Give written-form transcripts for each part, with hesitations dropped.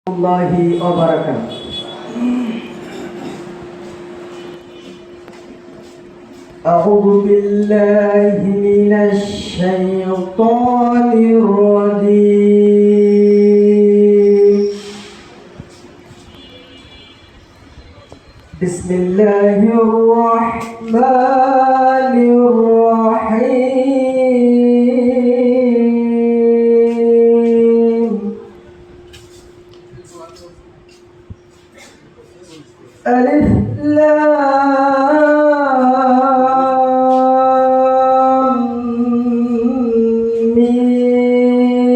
الله وبركاته. أعوذ بالله من الشيطان الرجيم. بسم الله الرحمن الرحيم. ألف لام ميم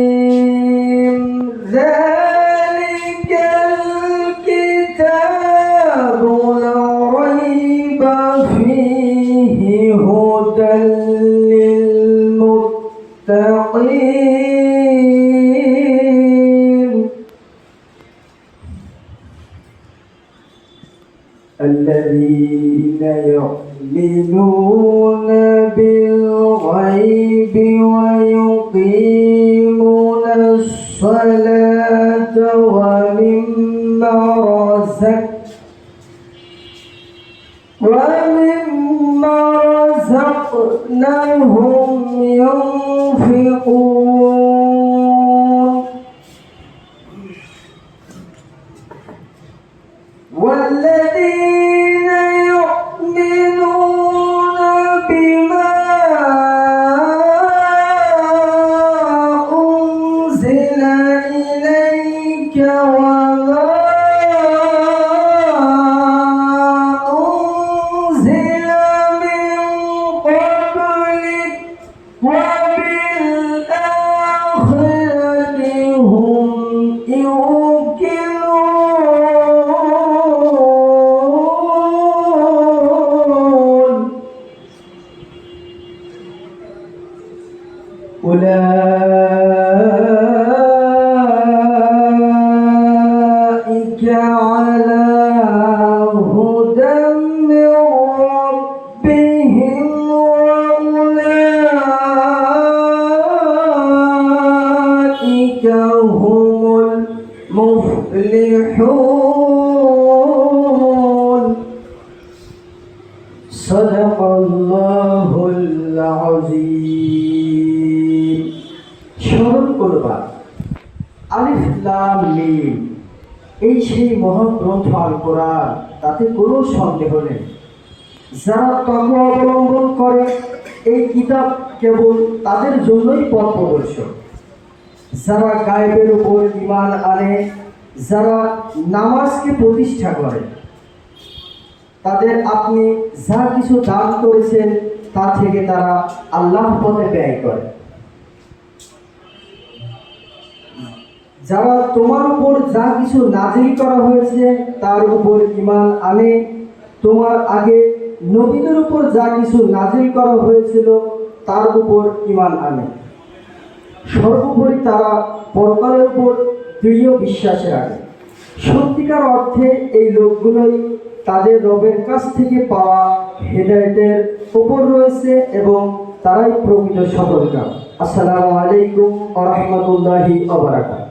ذلك الكتاب لا ريب فيه هدى للمتقين الذين يؤمنون بالغيب ويقيمون الصلاة ومما رزقناهم ينفقون والذين يؤمنون بما أنزل إليك وما أنزل من قبلك وبالآخرة هم يوقنون أولئك على هدى من ربهم وأولئك هم المفلحون. صدق الله العظيم. স্মরণ করবা আলিফ লাম মিম, এই সেই মহৎ গ্রন্থ আল কোরআন, তাতে কোনো সন্দেহ নেই। যারা তাকওয়া অবলম্বন করে এই কিতাব কেবল তাদের জন্যই পথ প্রদর্শক। যারা গায়েবের উপর ঈমান আনে, যারা নামাজকে প্রতিষ্ঠা করে, তাদের আপনি যা কিছু দান করেছেন তা থেকে তারা আল্লাহর পথে ব্যয় করে। যারা তোমার উপর যা কিছু নাজিল করা হয়েছে তার উপর ঈমান আনে, তোমার আগে নবীদের উপর যা কিছু নাজিল করা হয়েছিল তার উপর ঈমান আনে। সর্বোপরি তারা পরকালের উপর দৃঢ় বিশ্বাস রাখে। সত্যিকার অর্থে এই লোকগুলোই তাদের রবের কাছ থেকে পাওয়া হেদায়েতের উপর রয়েছে এবং তারাই প্রকৃত সফলকাম। আসসালামু আলাইকুম ওয়া রাহমাতুল্লাহি ওয়া বারাকাতুহু।